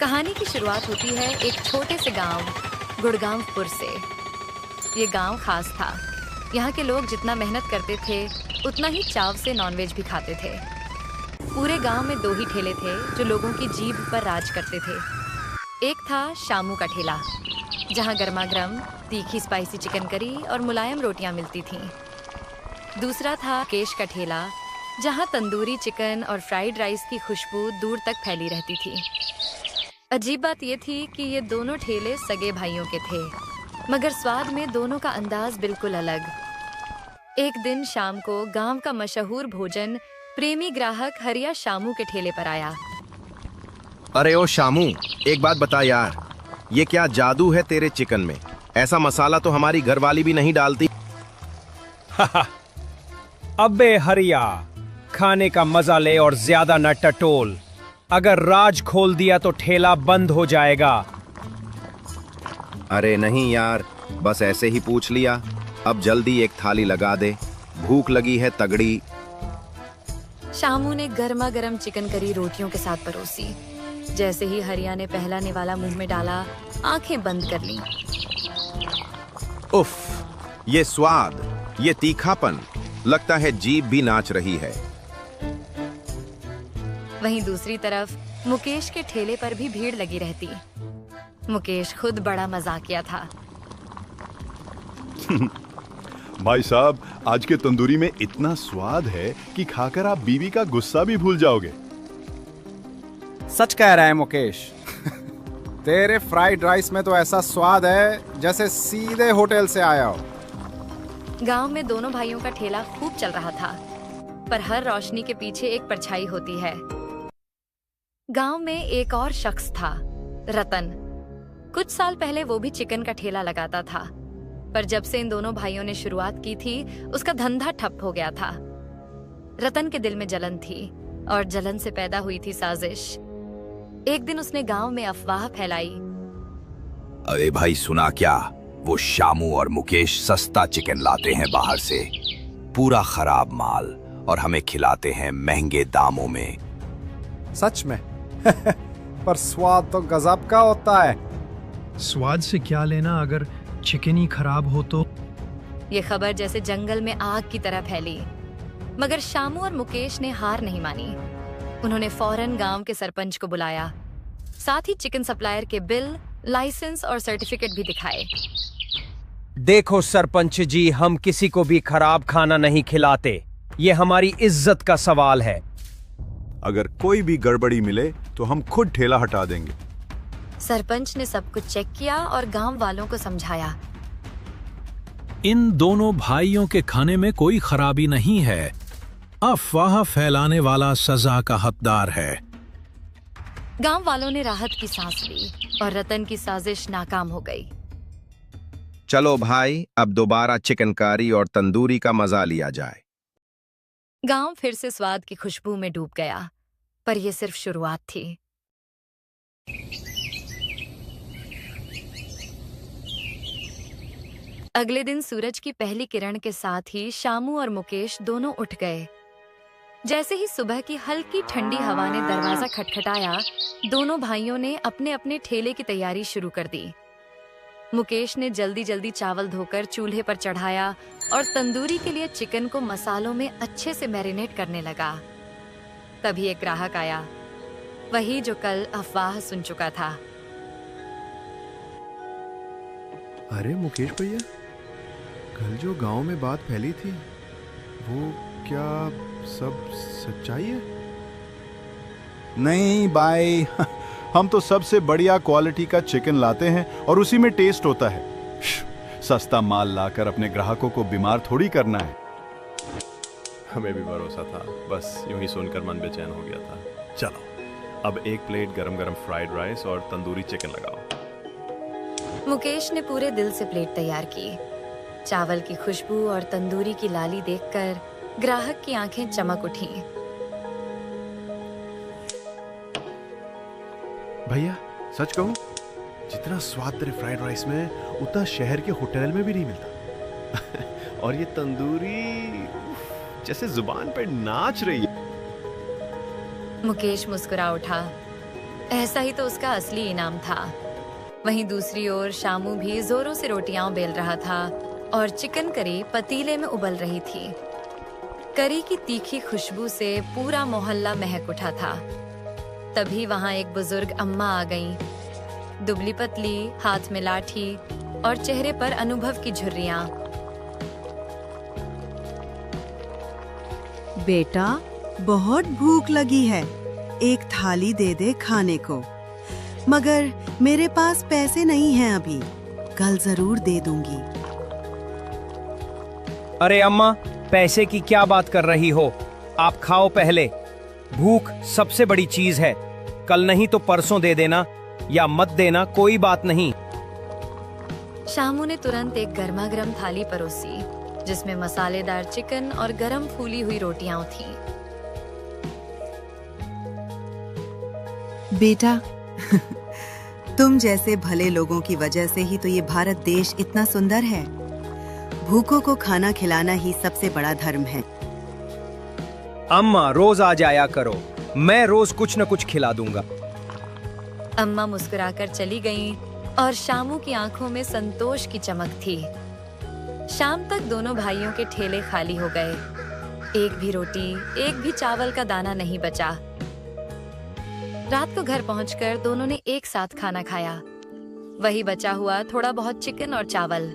कहानी की शुरुआत होती है एक छोटे से गांव गुड़गांवपुर से। ये गांव खास था। यहाँ के लोग जितना मेहनत करते थे उतना ही चाव से नॉनवेज भी खाते थे। पूरे गांव में दो ही ठेले थे जो लोगों की जीभ पर राज करते थे। एक था शामू का ठेला, जहाँ गर्मा गर्म तीखी स्पाइसी चिकन करी और मुलायम रोटियां मिलती थीं। दूसरा था मुकेश का ठेला, जहाँ तंदूरी चिकन और फ्राइड राइस की खुशबू दूर तक फैली रहती थी। अजीब बात यह थी कि ये दोनों ठेले सगे भाइयों के थे, मगर स्वाद में दोनों का अंदाज बिल्कुल अलग। एक दिन शाम को गांव का मशहूर भोजन प्रेमी ग्राहक हरिया शामू के ठेले पर आया। अरे ओ शामू, एक बात बता यार, ये क्या जादू है तेरे चिकन में? ऐसा मसाला तो हमारी घरवाली भी नहीं डालती। अबे हरिया, खाने का मजा ले और ज्यादा न टटोल। अगर राज खोल दिया तो ठेला बंद हो जाएगा। अरे नहीं यार, बस ऐसे ही पूछ लिया। अब जल्दी एक थाली लगा दे, भूख लगी है तगड़ी। शामू ने गर्मा गर्म चिकन करी रोटियों के साथ परोसी। जैसे ही हरिया ने पहला निवाला मुंह में डाला, आंखें बंद कर लीं। उफ, ये स्वाद, ये तीखापन, लगता है जीभ भी नाच रही है। वहीं दूसरी तरफ मुकेश के ठेले पर भी भीड़ लगी रहती। मुकेश खुद बड़ा मजाकिया था। भाई साहब, आज के तंदूरी में इतना स्वाद है कि खाकर आप बीवी का गुस्सा भी भूल जाओगे। सच कह रहा है मुकेश। तेरे फ्राइड राइस में तो ऐसा स्वाद है जैसे सीधे होटल से आया हो। गांव में दोनों भाइयों का ठेला खूब चल रहा था, पर हर रोशनी के पीछे एक परछाई होती है। गांव में एक और शख्स था, रतन। कुछ साल पहले वो भी चिकन का ठेला लगाता था, पर जब से इन दोनों भाइयों ने शुरुआत की थी, उसका धंधा ठप हो गया था। रतन के दिल में जलन थी और जलन से पैदा हुई थी साजिश। एक दिन उसने गांव में अफवाह फैलाई। अरे भाई सुना क्या, वो शामू और मुकेश सस्ता चिकन लाते हैं बाहर से, पूरा खराब माल, और हमें खिलाते हैं महंगे दामों में। सच में? पर स्वाद तो गजब का होता है। स्वाद से क्या लेना अगर चिकन ही खराब हो तो? ये खबर जैसे जंगल में आग की तरह फैली, मगर शामू और मुकेश ने हार नहीं मानी। उन्होंने फौरन गांव के सरपंच को बुलाया, साथ ही चिकन सप्लायर के बिल, लाइसेंस और सर्टिफिकेट भी दिखाए। देखो सरपंच जी, हम किसी को भी खराब खाना नहीं खिलाते। ये हमारी इज्जत का सवाल है। अगर कोई भी गड़बड़ी मिले तो हम खुद ठेला हटा देंगे। सरपंच ने सब कुछ चेक किया और गांव वालों को समझाया। इन दोनों भाइयों के खाने में कोई खराबी नहीं है। अफवाह फैलाने वाला सजा का हकदार है। गांव वालों ने राहत की सांस ली और रतन की साजिश नाकाम हो गई। चलो भाई, अब दोबारा चिकनकारी और तंदूरी का मजा लिया जाए। गांव फिर से स्वाद की खुशबू में डूब गया, पर यह सिर्फ शुरुआत थी। अगले दिन सूरज की पहली किरण के साथ ही शामू और मुकेश दोनों उठ गए। जैसे ही सुबह की हल्की ठंडी हवा ने दरवाजा खटखटाया, दोनों भाइयों ने अपने अपने ठेले की तैयारी शुरू कर दी। मुकेश ने जल्दी जल्दी चावल धोकर चूल्हे पर चढ़ाया और तंदूरी के लिए चिकन को मसालों में अच्छे से मैरिनेट करने लगा। तभी एक ग्राहक आया, वही जो कल अफवाह सुन चुका था। अरे मुकेश भैया, कल जो गांव में बात फैली थी, वो क्या सब सच्चाई है? नहीं भाई, हम तो सबसे बढ़िया क्वालिटी का चिकन लाते हैं और उसी में टेस्ट होता है। सस्ता माल लाकर अपने ग्राहकों को बीमार थोड़ी करना है। हमें भी भरोसा था, बस यूं ही सुनकर मन बेचैन हो गया था। चलो, अब एक प्लेट गरम गरम फ्राइड राइस और तंदूरी चिकन लगाओ। मुकेश ने पूरे दिल से प्लेट तैयार की। चावल की खुशबू और तंदूरी की लाली देखकर ग्राहक की आंखें चमक उठी। भैया सच कहूं, जितना स्वाद तेरे फ्राइड राइस में, उतना शहर के होटल में भी नहीं मिलता। और ये तंदूरी जैसे जुबान पर नाच रही है। मुकेश मुस्कुरा उठा। ऐसा ही तो उसका असली इनाम था। वहीं दूसरी ओर शामू भी जोरों से रोटियां बेल रहा था और चिकन करी पतीले में उबल रही थी। करी की तीखी खुशबू से पूरा मोहल्ला महक उठा था। तभी वहां एक बुजुर्ग अम्मा आ गईं, दुबली पतली, हाथ में लाठी और चेहरे पर अनुभव की झुर्रियां। बेटा, बहुत भूख लगी है, एक थाली दे दे खाने को। मगर मेरे पास पैसे नहीं हैं अभी, कल जरूर दे दूंगी। अरे अम्मा, पैसे की क्या बात कर रही हो? आप खाओ पहले। भूख सबसे बड़ी चीज है। कल नहीं तो परसों दे देना या मत देना, कोई बात नहीं। शामू ने तुरंत एक गर्मा गर्म थाली परोसी जिसमें मसालेदार चिकन और गरम फूली हुई रोटियां थीं। बेटा, तुम जैसे भले लोगों की वजह से ही तो ये भारत देश इतना सुंदर है। भूखों को खाना खिलाना ही सबसे बड़ा धर्म है। अम्मा, रोज आ जाया करो, मैं रोज कुछ न कुछ खिला दूंगा। अम्मा मुस्कुराकर चली गईं और शामू की आंखों में संतोष की चमक थी। शाम तक दोनों भाइयों के ठेले खाली हो गए। एक भी रोटी, एक भी चावल का दाना नहीं बचा। रात को घर पहुंचकर दोनों ने एक साथ खाना खाया। वही बचा हुआ थोड़ा बहुत चिकन और चावल।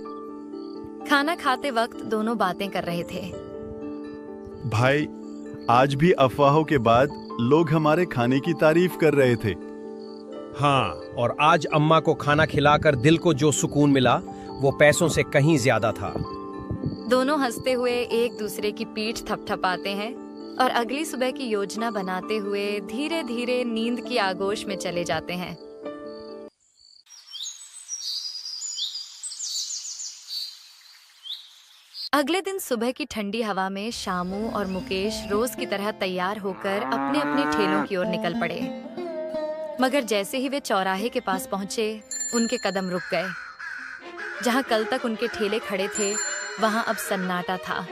खाना खाते वक्त दोनों बातें कर रहे थे। भाई, आज भी अफवाहों के बाद लोग हमारे खाने की तारीफ कर रहे थे। हाँ, और आज अम्मा को खाना खिलाकर दिल को जो सुकून मिला वो पैसों से कहीं ज्यादा था। दोनों हंसते हुए एक दूसरे की पीठ थपथपाते हैं और अगली सुबह की योजना बनाते हुए धीरे धीरे नींद की आगोश में चले जाते हैं। अगले दिन सुबह की ठंडी हवा में शामू और मुकेश रोज की तरह तैयार होकर अपने अपने ठेलों की ओर निकल पड़े। मगर जैसे ही वे चौराहे के पास पहुंचे, उनके कदम रुक गए। जहां कल तक उनके ठेले खड़े थे, वहां अब सन्नाटा था।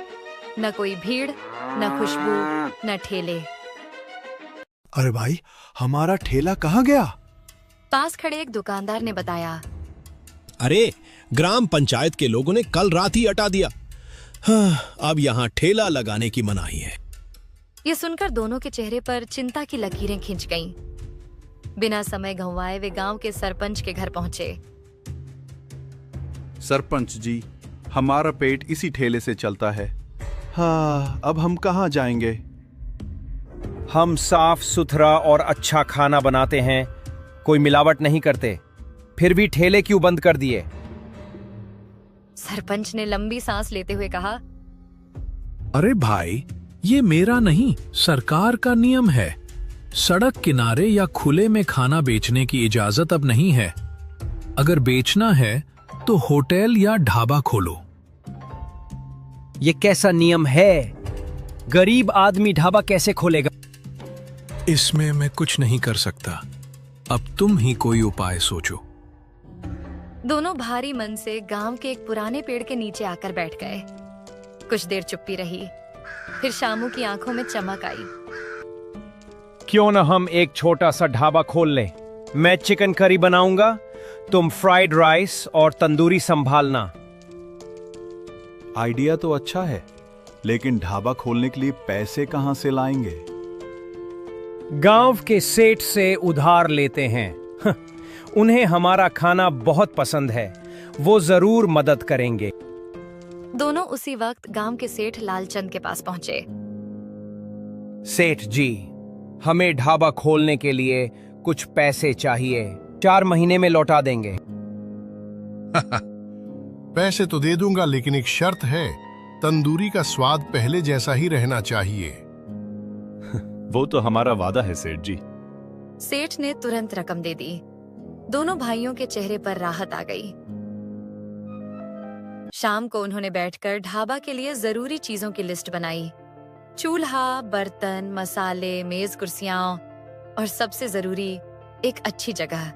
न कोई भीड़, न खुशबू, न ठेले। अरे भाई, हमारा ठेला कहाँ गया? पास खड़े एक दुकानदार ने बताया। अरे, ग्राम पंचायत के लोगों ने कल रात ही हटा दिया। हाँ, अब यहाँ ठेला लगाने की मनाही है। ये सुनकर दोनों के चेहरे पर चिंता की लकीरें खिंच गईं। बिना समय गंवाए वे गांव के सरपंच के घर पहुंचे। सरपंच जी, हमारा पेट इसी ठेले से चलता है। हाँ, अब हम कहाँ जाएंगे? हम साफ सुथरा और अच्छा खाना बनाते हैं, कोई मिलावट नहीं करते, फिर भी ठेले क्यों बंद कर दिए? सरपंच ने लंबी सांस लेते हुए कहा, अरे भाई, ये मेरा नहीं, सरकार का नियम है। सड़क किनारे या खुले में खाना बेचने की इजाजत अब नहीं है। अगर बेचना है तो होटल या ढाबा खोलो। ये कैसा नियम है? गरीब आदमी ढाबा कैसे खोलेगा? इसमें मैं कुछ नहीं कर सकता। अब तुम ही कोई उपाय सोचो। दोनों भारी मन से गांव के एक पुराने पेड़ के नीचे आकर बैठ गए। कुछ देर चुप्पी रही, फिर शामू की आंखों में चमक आई। क्यों न हम एक छोटा सा ढाबा खोल लें? मैं चिकन करी बनाऊंगा, तुम फ्राइड राइस और तंदूरी संभालना। आइडिया तो अच्छा है, लेकिन ढाबा खोलने के लिए पैसे कहां से लाएंगे? गांव के सेठ से उधार लेते हैं। उन्हें हमारा खाना बहुत पसंद है, वो जरूर मदद करेंगे। दोनों उसी वक्त गांव के सेठ लालचंद के पास पहुंचे। सेठ जी, हमें ढाबा खोलने के लिए कुछ पैसे चाहिए, 4 महीने में लौटा देंगे। पैसे तो दे दूंगा, लेकिन एक शर्त है, तंदूरी का स्वाद पहले जैसा ही रहना चाहिए। वो तो हमारा वादा है सेठ जी। सेठ ने तुरंत रकम दे दी। दोनों भाइयों के चेहरे पर राहत आ गई। शाम को उन्होंने बैठकर ढाबा के लिए जरूरी चीजों की लिस्ट बनाई। चूल्हा, बर्तन, मसाले, मेज कुर्सियां और सबसे जरूरी एक अच्छी जगह।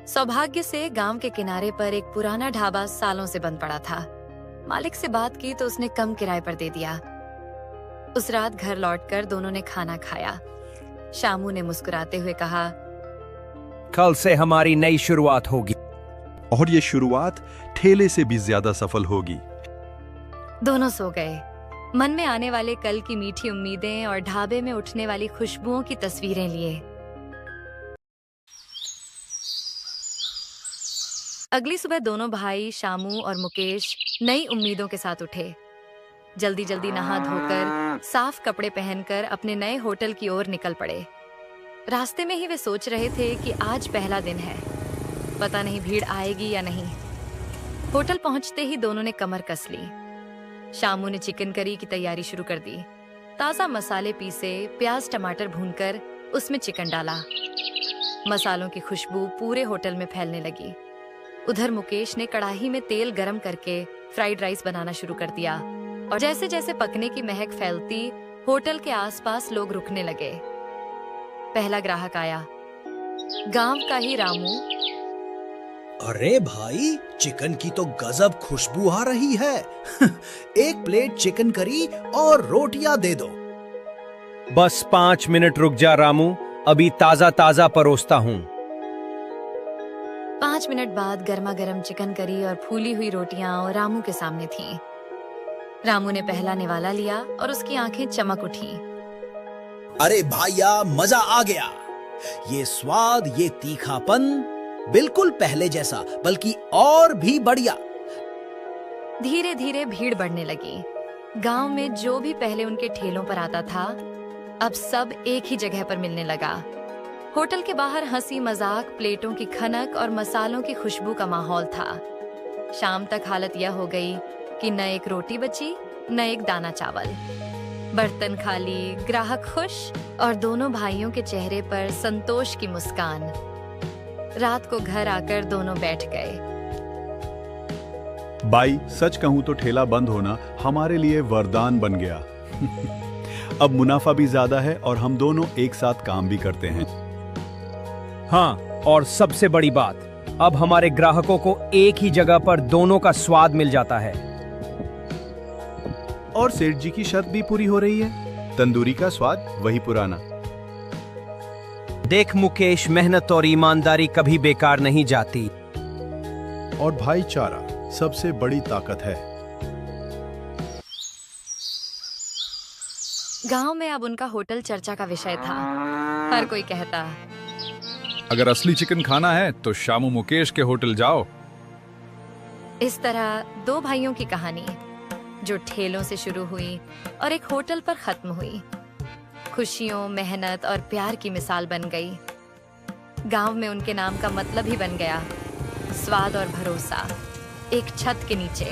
सौभाग्य से गांव के किनारे पर एक पुराना ढाबा सालों से बंद पड़ा था। मालिक से बात की तो उसने कम किराए पर दे दिया। उस रात घर लौटकर दोनों ने खाना खाया। शामू ने मुस्कुराते हुए कहा, कल से हमारी नई शुरुआत होगी और ये शुरुआत ठेले से भी ज्यादा सफल होगी। दोनों सो गए, मन में आने वाले कल की मीठी उम्मीदें और ढाबे में उठने वाली खुशबुओं की तस्वीरें लिए। अगली सुबह दोनों भाई शामू और मुकेश नई उम्मीदों के साथ उठे। जल्दी जल्दी नहा धोकर साफ कपड़े पहनकर अपने नए होटल की ओर निकल पड़े। रास्ते में ही वे सोच रहे थे कि आज पहला दिन है, पता नहीं भीड़ आएगी या नहीं। होटल पहुंचते ही दोनों ने कमर कस ली। शामू ने चिकन करी की तैयारी शुरू कर दी। ताज़ा मसाले पीसे, प्याज टमाटर भूनकर उसमें चिकन डाला। मसालों की खुशबू पूरे होटल में फैलने लगी। उधर मुकेश ने कढ़ाई में तेल गरम करके फ्राइड राइस बनाना शुरू कर दिया और जैसे जैसे पकने की महक फैलती, होटल के आसपास लोग रुकने लगे। पहला ग्राहक आया, गांव का ही रामू। अरे भाई, चिकन की तो गजब खुशबू आ रही है। एक प्लेट चिकन करी और रोटियां दे दो। बस 5 मिनट रुक जा रामू, अभी ताजा ताजा परोसता हूँ। 5 मिनट बाद गर्मा गर्म चिकन करी और फूली हुई रोटियां रामू के सामने थीं। रामू ने पहला निवाला लिया और उसकी आंखें चमक उठी। अरे भाइया, मजा आ गया। ये स्वाद, ये तीखापन, बिल्कुल पहले जैसा, बल्कि और भी बढ़िया। धीरे धीरे भीड़ बढ़ने लगी। गांव में जो भी पहले उनके ठेलों पर आता था, अब सब एक ही जगह पर मिलने लगा। होटल के बाहर हंसी मजाक, प्लेटों की खनक और मसालों की खुशबू का माहौल था। शाम तक हालत यह हो गई कि न एक रोटी बची, न एक दाना चावल। बर्तन खाली, ग्राहक खुश और दोनों भाइयों के चेहरे पर संतोष की मुस्कान। रात को घर आकर दोनों बैठ गए। भाई, सच कहूं तो ठेला बंद होना हमारे लिए वरदान बन गया। अब मुनाफा भी ज्यादा है और हम दोनों एक साथ काम भी करते हैं। हाँ, और सबसे बड़ी बात, अब हमारे ग्राहकों को एक ही जगह पर दोनों का स्वाद मिल जाता है। और सेठ जी की शर्त भी पूरी हो रही है, तंदूरी का स्वाद वही पुराना। देख मुकेश, मेहनत और ईमानदारी कभी बेकार नहीं जाती। और भाईचारा सबसे बड़ी ताकत है। गांव में अब उनका होटल चर्चा का विषय था। हर कोई कहता, अगर असली चिकन खाना है तो शामू मुकेश के होटल जाओ। इस तरह 2 भाइयों की कहानी जो ठेलों से शुरू हुई और एक होटल पर खत्म हुई, खुशियों, मेहनत और प्यार की मिसाल बन गई। गांव में उनके नाम का मतलब ही बन गया, स्वाद और भरोसा एक छत के नीचे।